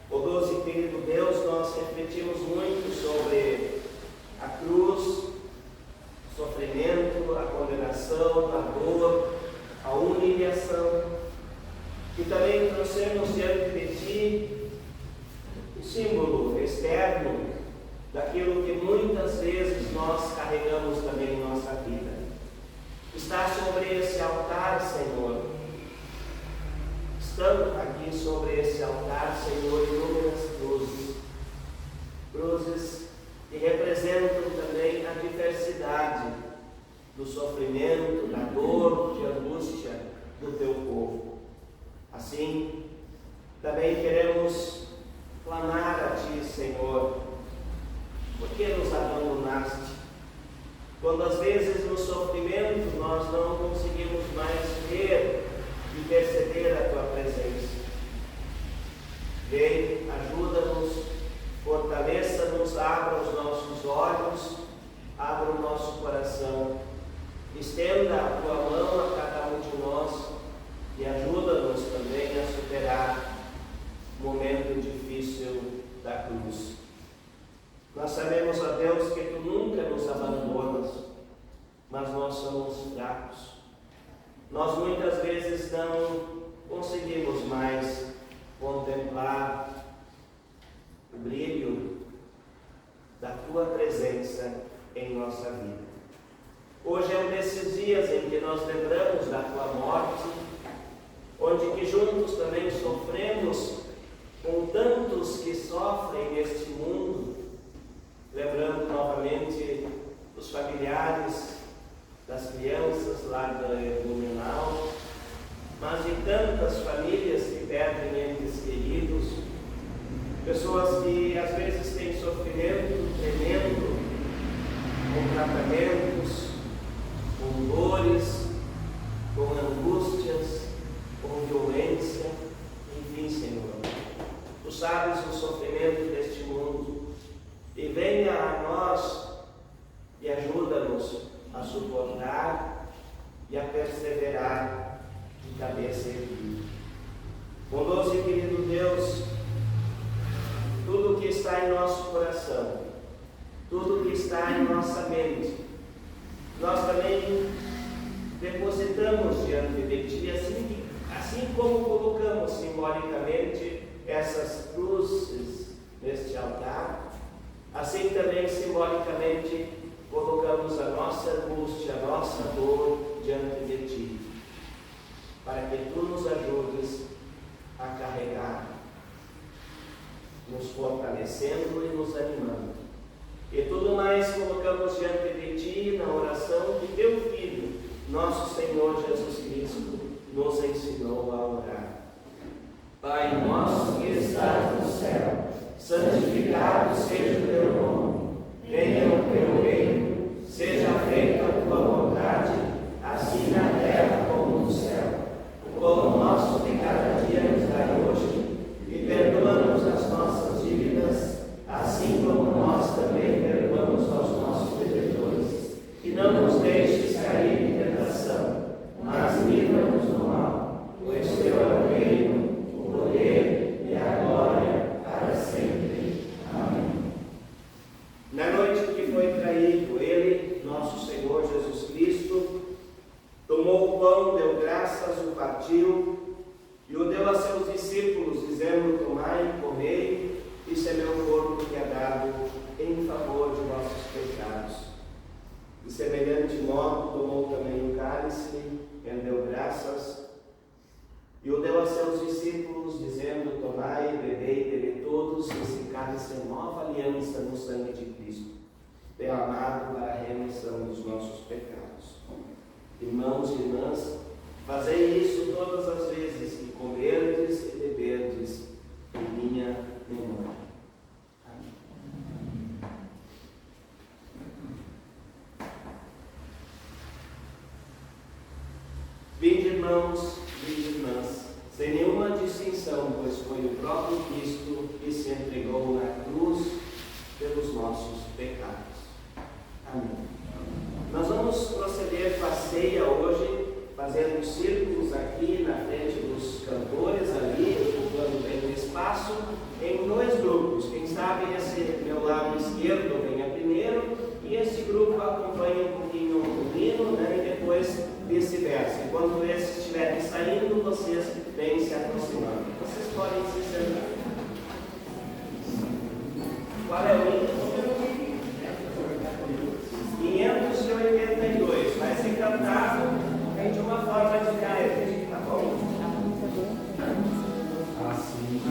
[SPEAKER 1] Bondoso e querido Deus, nós refletimos muito sobre a cruz, o sofrimento, a condenação, a dor, a humilhação, e também trouxemos diante de Ti o símbolo externo daquilo que muitas vezes nós carregamos também em nossa vida. Está sobre esse altar, Senhor. Estão aqui sobre esse altar, Senhor, inúmeras cruzes. Cruzes que representam também a diversidade do sofrimento, da dor, de angústia do Teu povo. Assim, também queremos clamar a Ti, Senhor, por que nos abandonaste? Quando às vezes no sofrimento nós não conseguimos mais ver e perceber a Tua presença. Vem, ajuda-nos, fortaleça-nos, abra os nossos olhos, abra o nosso coração, estenda a Tua mão a cada um de nós e ajuda-nos também a superar o momento difícil da cruz. Nós sabemos, ó Deus, que Tu nunca nos abandonas, mas nós somos fracos. Nós muitas vezes não conseguimos mais contemplar o brilho da Tua presença em nossa vida. Hoje é um desses dias em que nós lembramos da Tua morte, onde que juntos também sofremos com tantos que sofrem neste mundo, lembrando novamente os familiares das crianças lá do Blumenau, mas de tantas famílias que perdem entes queridos, pessoas que às vezes têm sofrimento tremendo, com tratamentos, com dores, com angústias, com violência, enfim, Senhor. Tu sabes o sofrimento deste mundo e venha a nós e ajuda-nos a suportar e a perseverar de cabeça erguida. Bondoso e querido Deus, tudo que está em nosso coração, tudo que está em nossa mente, nós também depositamos diante de Ti, assim como colocamos simbolicamente essas cruzes neste altar, assim também simbolicamente colocamos a nossa angústia, a nossa dor diante de Ti, para que Tu nos ajudes a carregar, nos fortalecendo e nos animando. E tudo mais colocamos diante de Ti na oração que Teu Filho, nosso Senhor Jesus Cristo, nos ensinou a orar. Pai nosso que estás no céu, santificado seja o Teu nome. Venha o Teu reino, seja feita a Tua vontade, assim na terra como no céu. O pão nosso de cada dia nos dai hoje, e perdoa-nos as nossas dívidas, assim como nós também perdoamos aos nossos devedores. E não nos deixes cair em tentação, mas livra-nos do mal, pois Teu é o reino, o poder e a glória para sempre. Amém. Na noite que foi traído, Ele, nosso Senhor Jesus Cristo, tomou o pão, deu graças, o partiu e o deu a seus discípulos, dizendo: tomai, comei, isso é meu corpo que é dado em favor de vossos pecados. De semelhante modo, tomou também o cálice, rendeu graças e o deu a seus discípulos, dizendo: tomai, bebei, bebei todos, esse cálice é nova aliança no sangue de Cristo, derramado para a remissão dos nossos pecados. Irmãos e irmãs, Fazei isso todas as vezes que comerdes e beberdes em minha memória. Amém. Vinde, irmãos, vinde, irmãs, sem nenhuma distinção, pois foi o próprio Cristo que se entregou na cruz pelos nossos pecados. Amém. Nós vamos proceder com a ceia hoje, fazendo círculos aqui na frente dos cantores, ali, ocupando bem o espaço, em 2 grupos. Quem sabe esse meu lado esquerdo venha primeiro e esse grupo acompanha um pouquinho o hino, né, e depois vice-versa. Enquanto esses estiverem saindo, vocês vêm se aproximando. Vocês podem se sentar. Qual é o hino? 582. Vai ser cantado de uma forma diferente, tá bom? Assim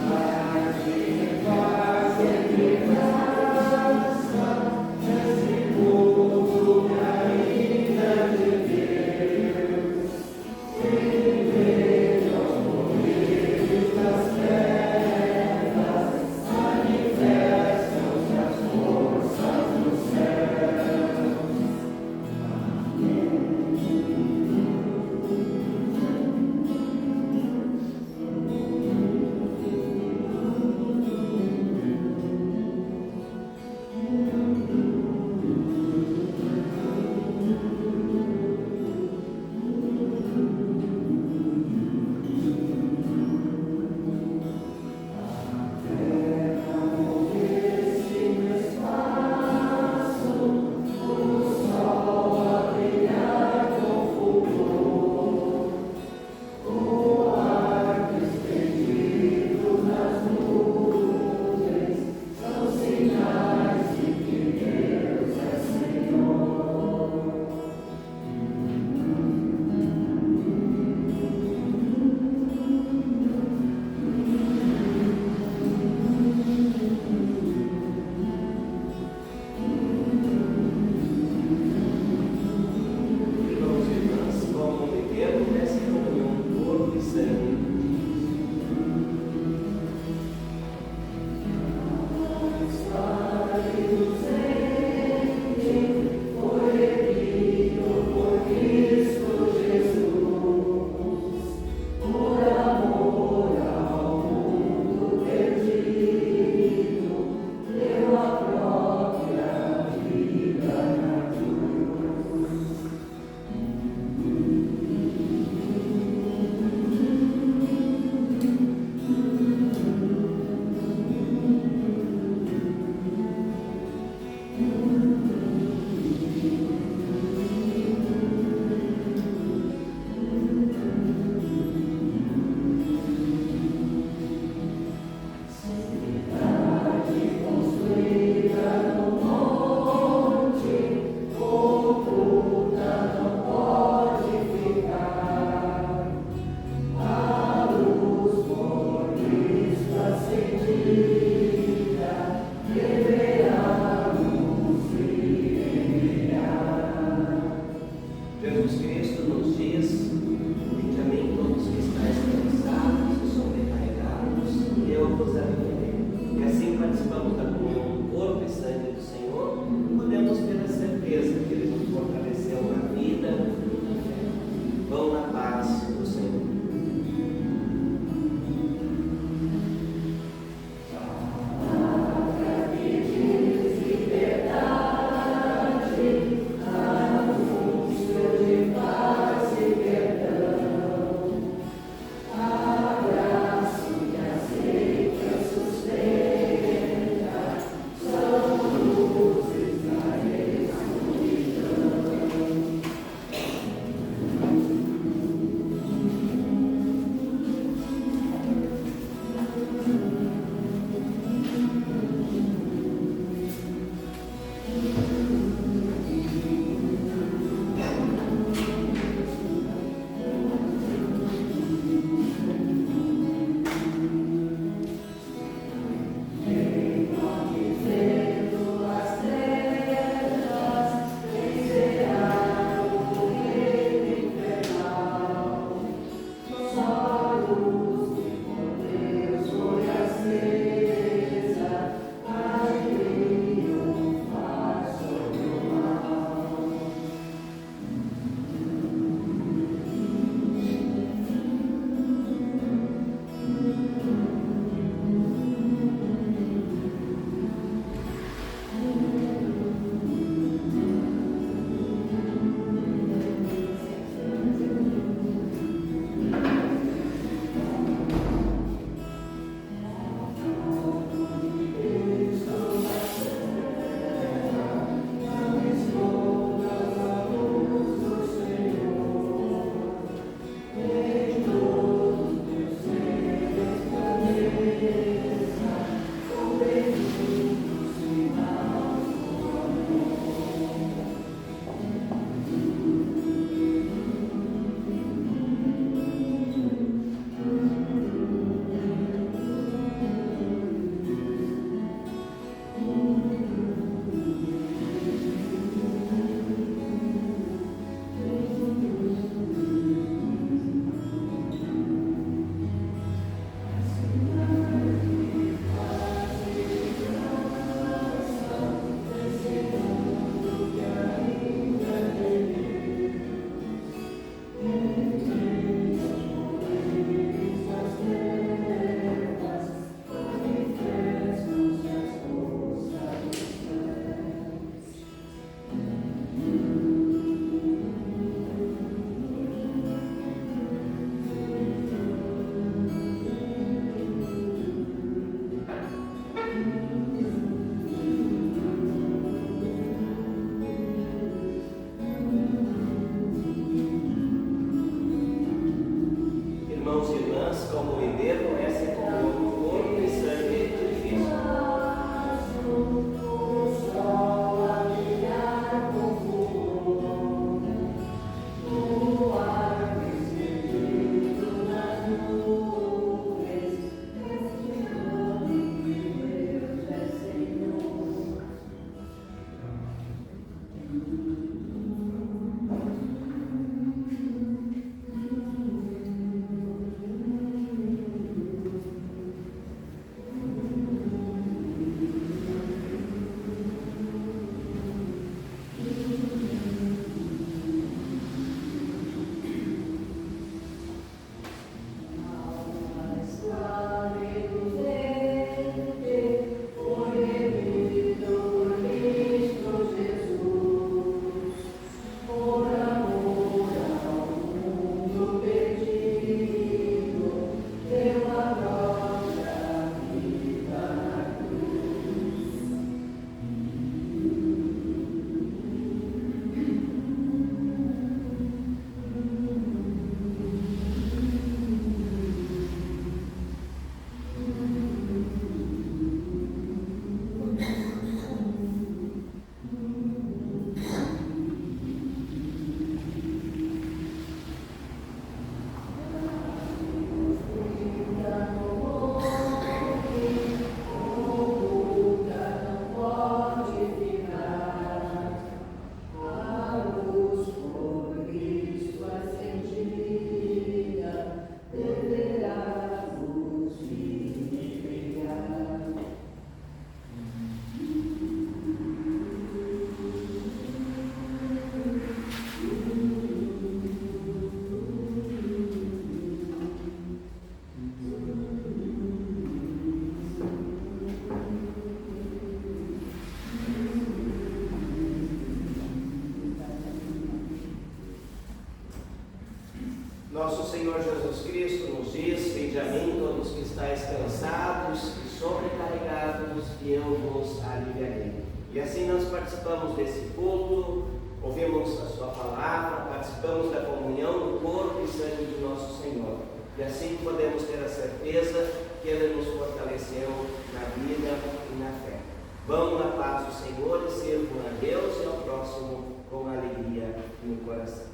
[SPEAKER 1] Vinde a mim todos que estáis cansados e sobrecarregados, e eu vos aliviarei. E assim nós participamos desse culto, ouvimos a sua palavra, participamos da comunhão do corpo e sangue de nosso Senhor. E assim podemos ter a certeza que Ele nos fortaleceu na vida e na fé. Vão na paz do Senhor e sirvam a Deus e ao próximo com alegria no coração.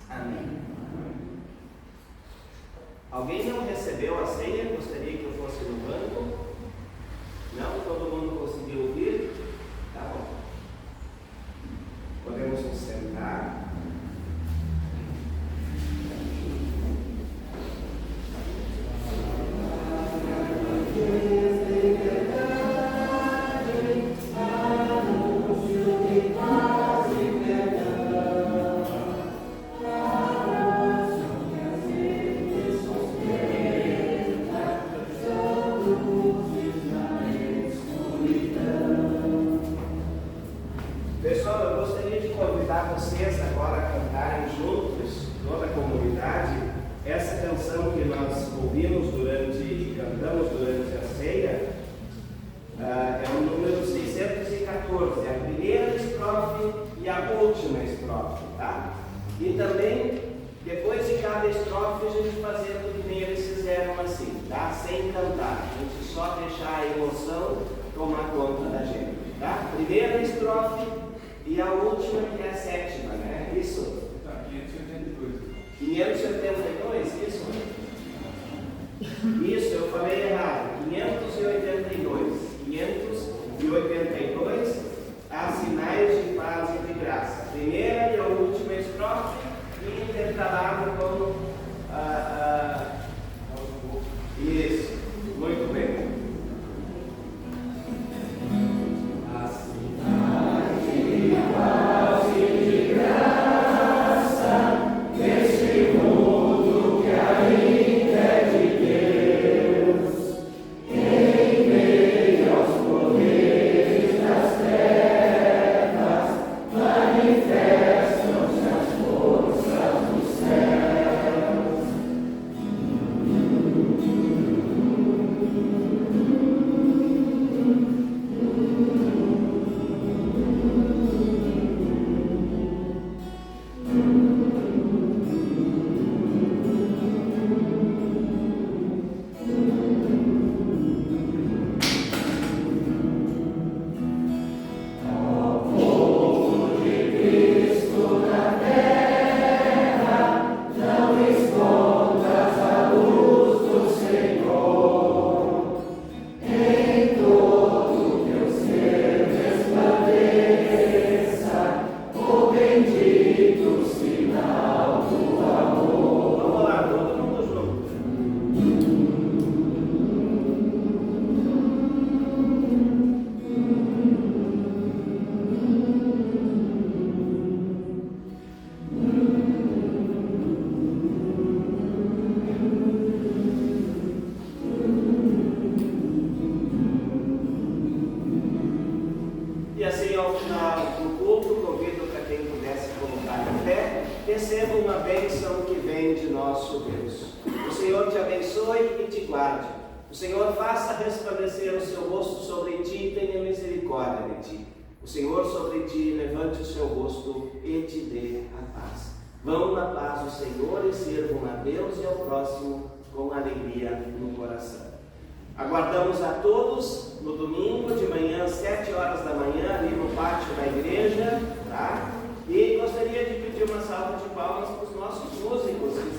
[SPEAKER 1] Amém. Alguém não recebeu a ceia? Gostaria que eu fosse no banco? Não? Todo mundo conseguiu ouvir? Tá bom. Podemos nos sentar. Pessoal, eu gostaria de convidar vocês agora a cantarem juntos, toda a comunidade, essa canção que nós ouvimos e cantamos durante a ceia. É o número 614, a primeira estrofe e a última estrofe, tá? E também, depois de cada estrofe, a gente fazendo que nem eles fizeram assim, tá? Sem cantar, a gente só deixar a emoção tomar conta da gente, tá? Primeira estrofe e a última, que é a sétima, né? Isso?
[SPEAKER 3] Tá, 582.
[SPEAKER 1] 582, isso? Isso, eu falei errado. 582. 582, as sinais de paz e de graça. Primeira e a última estrofe, e intercalado com isso. Muito bem. Receba uma bênção que vem de nosso Deus. O Senhor te abençoe e te guarde. O Senhor faça resplandecer o seu rosto sobre ti e tenha misericórdia de ti. O Senhor sobre ti levante o seu rosto e te dê a paz. Vão na paz do Senhor e sirvam a Deus e ao próximo com alegria no coração. Aguardamos a todos no domingo de manhã, às 7 horas da manhã, ali no pátio da igreja, tá? E gostaria de pedir uma salva de palmas para os nossos músicos que